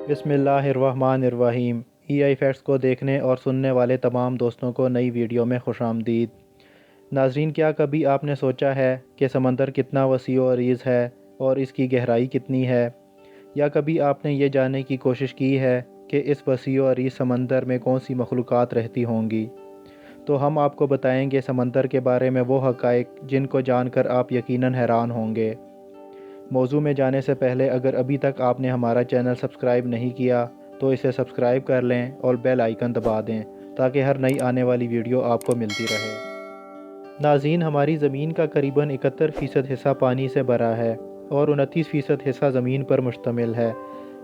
बिस्मिल्लाहिर्रहमानिर्रहीम। EI facts को देखने और सुनने वाले तमाम दोस्तों को नई वीडियो में खुशामदीद। नाजरीन, क्या कभी आपने सोचा है कि समंदर कितना वसी और अरीज़ है और इसकी गहराई कितनी है? या कभी आपने ये जानने की कोशिश की है कि इस वसी और अरीज़ समंदर में कौन सी मखलूक़ात रहती होंगी? तो हम आपको बताएंगे समंदर के बारे में वो हक़ाइक़ जिनको जानकर आप यकीनन हैरान होंगे। मौजू में जाने से पहले अगर अभी तक आपने हमारा चैनल सब्सक्राइब नहीं किया तो इसे सब्सक्राइब कर लें और बेल आइकन दबा दें ताकि हर नई आने वाली वीडियो आपको मिलती रहे। नाज़रीन, हमारी ज़मीन का करीबन 71% हिस्सा पानी से भरा है और 29% हिस्सा ज़मीन पर मुश्तमिल है।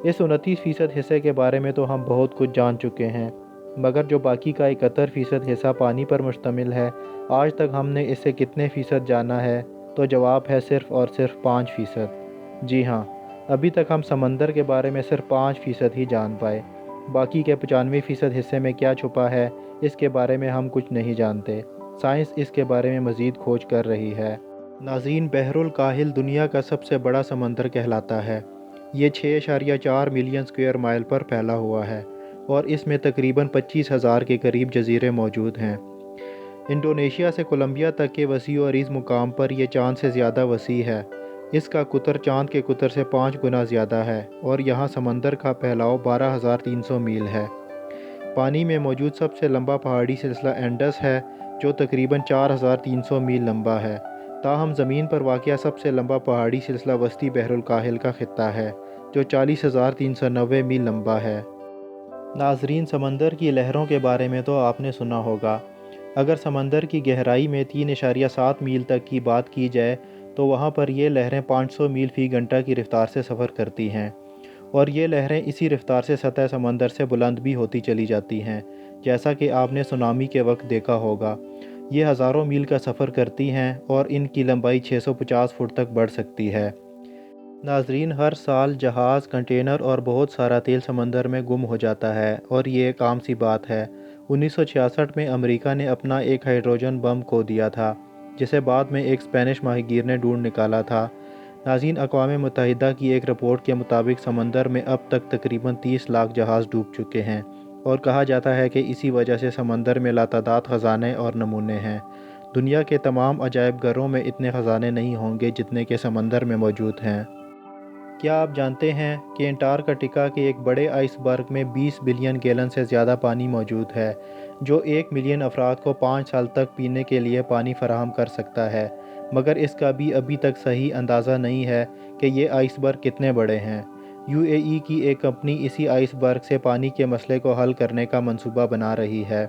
इस 29% हिस्से के बारे में तो हम बहुत कुछ जान चुके हैं, मगर जो बाकी का 71% हिस्सा पानी पर मुश्तमिल है, आज तक हमने इससे कितने फ़ीसद जाना है? तो जवाब है सिर्फ़ और सिर्फ 5%। जी हाँ, अभी तक हम समंदर के बारे में सिर्फ 5% ही जान पाए। बाकी के 95% हिस्से में क्या छुपा है, इसके बारे में हम कुछ नहीं जानते। साइंस इसके बारे में मज़ीद खोज कर रही है। नाज़रीन, बहरुल काहिल दुनिया का सबसे बड़ा समंदर कहलाता है। ये 6.4 मिलियन स्क्वायर माइल पर फैला हुआ है और इसमें तकरीबन 25,000 के करीब जजीरे मौजूद हैं। इंडोनेशिया से कोलंबिया तक के वसी और अरीज़ मुकाम पर यह चाँद से ज़्यादा वसी है। इसका कुतर चाँद के कुतर से 5 गुना ज़्यादा है और यहाँ समंदर का फैलाव 12,300 मील है। पानी में मौजूद सबसे लंबा पहाड़ी सिलसिला एंडस है, जो तकरीबन 4,300 मील लंबा है। ताहम ज़मीन पर वाक़या सबसे लंबा पहाड़ी सिलसिला वस्ती बहरुल काहिल का ख़ित्ता है, जो 40,390 मील लंबा है। नाज़रीन, समंदर की लहरों के बारे में तो आपने सुना होगा। अगर समंदर की गहराई में 3.7 मील तक की बात की जाए तो वहाँ पर ये लहरें 500 मील फ़ी घंटा की रफ़्तार से सफ़र करती हैं और ये लहरें इसी रफ़्तार से सतह समंदर से बुलंद भी होती चली जाती हैं, जैसा कि आपने सुनामी के वक्त देखा होगा। ये हज़ारों मील का सफ़र करती हैं और इनकी लंबाई 650 फुट तक बढ़ सकती है। नाज़रीन, हर साल जहाज़, कंटेनर और बहुत सारा तेल समंदर में गुम हो जाता है और ये एक आम सी बात है। 1966 में अमेरिका ने अपना एक हाइड्रोजन बम खो दिया था, जिसे बाद में एक स्पेनिश माहीगीर ने ढूंढ निकाला था। नाज़रीन, अक़वाम मुत्तहिदा की एक रिपोर्ट के मुताबिक समंदर में अब तक तकरीबन 30 लाख जहाज़ डूब चुके हैं और कहा जाता है कि इसी वजह से समंदर में लातादाद ख़ज़ाने और नमूने हैं। दुनिया के तमाम अजायब घरों में इतने ख़ज़ाने नहीं होंगे जितने के समंदर में मौजूद हैं। क्या आप जानते हैं कि अंटार्कटिका के एक बड़े आइसबर्ग में 20 बिलियन गैलन से ज़्यादा पानी मौजूद है, जो 1 मिलियन अफराद को 5 साल तक पीने के लिए पानी फराहम कर सकता है, मगर इसका भी अभी तक सही अंदाज़ा नहीं है कि ये आइसबर्ग कितने बड़े हैं। UAE की एक कंपनी इसी आइसबर्ग से पानी के मसले को हल करने का मंसूबा बना रही है।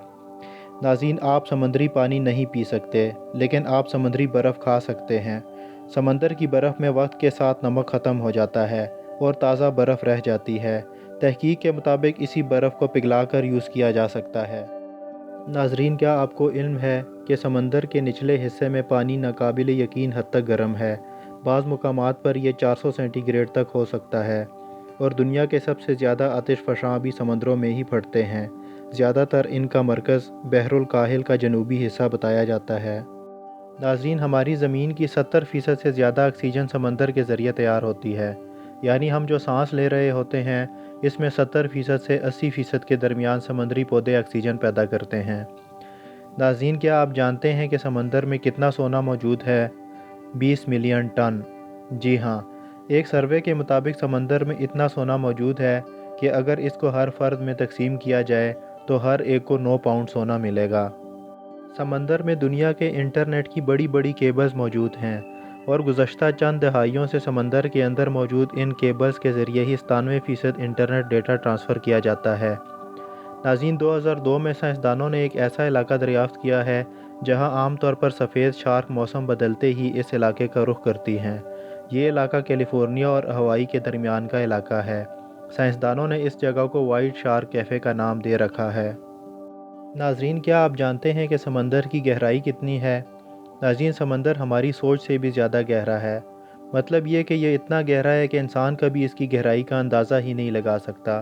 नाज़रीन, आप समुद्री पानी नहीं पी सकते, लेकिन आप समुद्री बर्फ़ खा सकते हैं। समंदर की बर्फ़ में वक्त के साथ नमक ख़त्म हो जाता है और ताज़ा बर्फ़ रह जाती है। तहकीक के मुताबिक इसी बर्फ़ को पिघलाकर यूज़ किया जा सकता है। नाज़रीन, क्या आपको इल्म है कि समंदर के निचले हिस्से में पानी नाकाबिल यकीन हद तक गर्म है? बाज़ मुकामात पर यह 400 सेंटीग्रेड तक हो सकता है और दुनिया के सबसे ज़्यादा आतिशफ़शां भी समंदरों में ही फटते हैं। ज़्यादातर इनका मरकज़ बहरुल काहिल का जनूबी हिस्सा बताया जाता है। नाज़रीन, हमारी ज़मीन की 70% से ज़्यादा ऑक्सीजन समंदर के ज़रिए तैयार होती है, यानी हम जो सांस ले रहे होते हैं इसमें 70% से 80% के दरमियान समंदरी पौधे ऑक्सीजन पैदा करते हैं। नाज़रीन, क्या आप जानते हैं कि समंदर में कितना सोना मौजूद है? 20 मिलियन टन। जी हाँ, एक सर्वे के मुताबिक समंदर में इतना सोना मौजूद है कि अगर इसको हर फ़र्द में तकसीम किया जाए तो हर एक को 9 पाउंड सोना मिलेगा। समंदर में दुनिया के इंटरनेट की बड़ी बड़ी केबल्स मौजूद हैं और गुज़श्ता चंद दहाइयों से समंदर के अंदर मौजूद इन केबल्स के ज़रिए ही 97% इंटरनेट डेटा ट्रांसफ़र किया जाता है। नाज़रीन, 2002 में साइंसदानों ने एक ऐसा इलाका दरियाफ़्त किया है जहां आमतौर पर सफ़ेद शार्क मौसम बदलते ही इस इलाके का रुख करती हैं। ये इलाका कैलिफोर्निया और हवाई के दरमियान का इलाका है। साइंसदानों ने इस जगह को वाइट शार्क कैफ़े का नाम दे रखा है। नाज़रीन, क्या आप जानते हैं कि समंदर की गहराई कितनी है? नाज़रीन, समंदर हमारी सोच से भी ज़्यादा गहरा है। मतलब ये कि ये इतना गहरा है कि इंसान कभी इसकी गहराई का अंदाज़ा ही नहीं लगा सकता।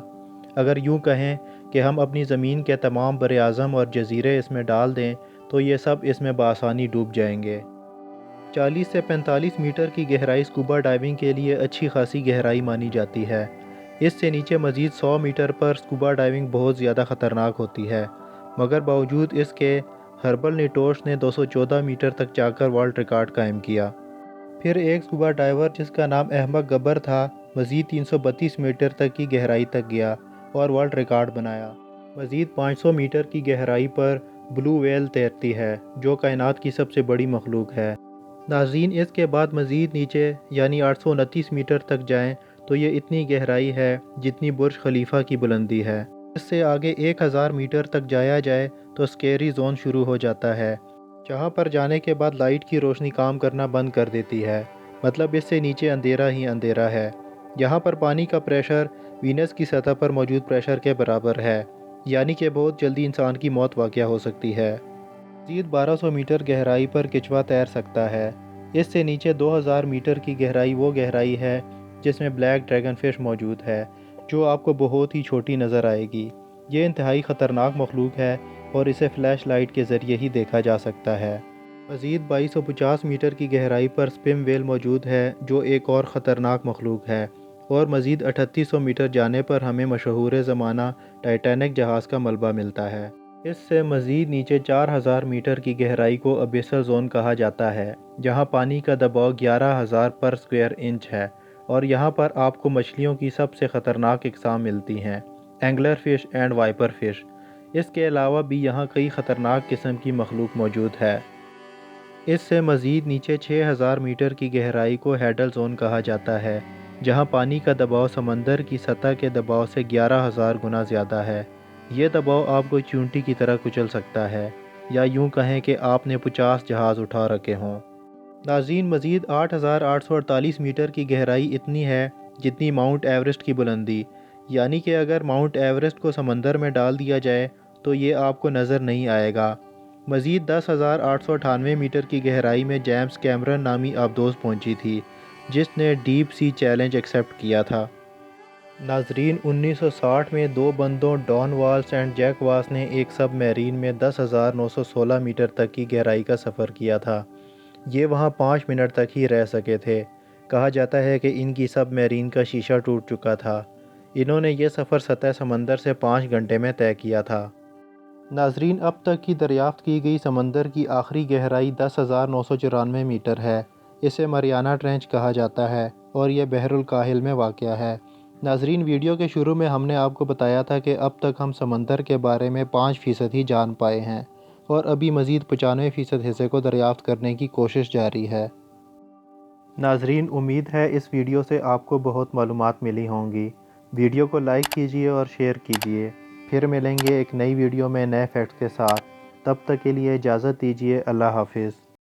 अगर यूँ कहें कि हम अपनी ज़मीन के तमाम बर-ए-आज़म और जज़ीरे इसमें डाल दें तो ये सब इसमें बआसानी डूब जाएंगे। 40 से 45 मीटर की गहराई स्कूबा डाइविंग के लिए अच्छी खासी गहराई मानी जाती है। اس سے نیچے مزید 100 میٹر پر اسکوبا ڈائیونگ بہت زیادہ خطرناک ہوتی ہے، مگر باوجود اس کے ہربل نیٹوش نے 214 میٹر تک جا کر ورلڈ ریکارڈ قائم کیا۔ پھر ایک اسکوبا ڈائیور جس کا نام احمد گبر تھا مزید 332 میٹر تک کی گہرائی تک گیا اور ورلڈ ریکارڈ بنایا۔ مزید 500 میٹر کی گہرائی پر بلو ویل تیرتی ہے جو کائنات کی سب سے بڑی مخلوق ہے۔ ناظرین، اس کے بعد مزید نیچے یعنی 829 میٹر تک جائیں تو یہ اتنی گہرائی ہے جتنی برج خلیفہ کی بلندی ہے۔ اس سے آگے 1000 میٹر تک جایا جائے تو اسکیری زون شروع ہو جاتا ہے، جہاں پر جانے کے بعد لائٹ کی روشنی کام کرنا بند کر دیتی ہے، مطلب اس سے نیچے اندھیرا ہی اندھیرا ہے۔ یہاں پر پانی کا پریشر وینس کی سطح پر موجود پریشر کے برابر ہے، یعنی کہ بہت جلدی انسان کی موت واقع ہو سکتی ہے۔ مزید 1200 میٹر گہرائی پر کچھوا تیر سکتا ہے۔ اس سے نیچے 2000 میٹر کی گہرائی وہ گہرائی ہے جس میں بلیک ڈریگن فش موجود ہے، جو آپ کو بہت ہی چھوٹی نظر آئے گی۔ یہ انتہائی خطرناک مخلوق ہے اور اسے فلیش لائٹ کے ذریعے ہی دیکھا جا سکتا ہے۔ مزید 2250 میٹر کی گہرائی پر سپم ویل موجود ہے جو ایک اور خطرناک مخلوق ہے، اور مزید 3800 میٹر جانے پر ہمیں مشہور زمانہ ٹائٹینک جہاز کا ملبہ ملتا ہے۔ اس سے مزید نیچے 4000 میٹر کی گہرائی کو ابیسل زون کہا جاتا ہے، جہاں پانی کا دباؤ 11000 پر اسکوائر انچ ہے، اور یہاں پر آپ کو مچھلیوں کی سب سے خطرناک اقسام ملتی ہیں، angler fish and viper fish. اس کے علاوہ بھی یہاں کئی خطرناک قسم کی مخلوق موجود ہے۔ اس سے مزید نیچے 6000 میٹر کی گہرائی کو ہیڈل زون کہا جاتا ہے، جہاں پانی کا دباؤ سمندر کی سطح کے دباؤ سے 11000 گنا زیادہ ہے۔ یہ دباؤ آپ کو چونٹی کی طرح کچل سکتا ہے، یا یوں کہیں کہ آپ نے 50 جہاز اٹھا رکھے ہوں۔ ناظرین، مزید 8848 میٹر کی گہرائی اتنی ہے جتنی ماؤنٹ ایورسٹ کی بلندی، یعنی کہ اگر ماؤنٹ ایورسٹ کو سمندر میں ڈال دیا جائے تو یہ آپ کو نظر نہیں آئے گا۔ مزید 10898 میٹر کی گہرائی میں جیمز کیمرن نامی آبدوز پہنچی تھی، جس نے ڈیپ سی چیلنج ایکسیپٹ کیا تھا۔ ناظرین، 1960 میں دو بندوں ڈان والس اینڈ جیک واس نے ایک سب میرین میں 10,916 میٹر تک کی گہرائی کا سفر کیا تھا۔ یہ وہاں 5 منٹ تک ہی رہ سکے تھے۔ کہا جاتا ہے کہ ان کی سب میرین کا شیشہ ٹوٹ چکا تھا۔ انہوں نے یہ سفر سطح سمندر سے 5 گھنٹے میں طے کیا تھا۔ ناظرین، اب تک کی دریافت کی گئی سمندر کی آخری گہرائی 10,994 میٹر ہے۔ اسے مریانہ ٹرینچ کہا جاتا ہے اور یہ بحر الکاہل میں واقع ہے۔ ناظرین، ویڈیو کے شروع میں ہم نے آپ کو بتایا تھا کہ اب تک ہم سمندر کے بارے میں 5% ہی جان پائے ہیں، اور ابھی مزید 95% حصے کو دریافت کرنے کی کوشش جاری ہے۔ ناظرین، امید ہے اس ویڈیو سے آپ کو بہت معلومات ملی ہوں گی۔ ویڈیو کو لائک کیجئے اور شیئر کیجئے۔ پھر ملیں گے ایک نئی ویڈیو میں نئے فیکٹس کے ساتھ۔ تب تک کے لیے اجازت دیجیے۔ اللہ حافظ۔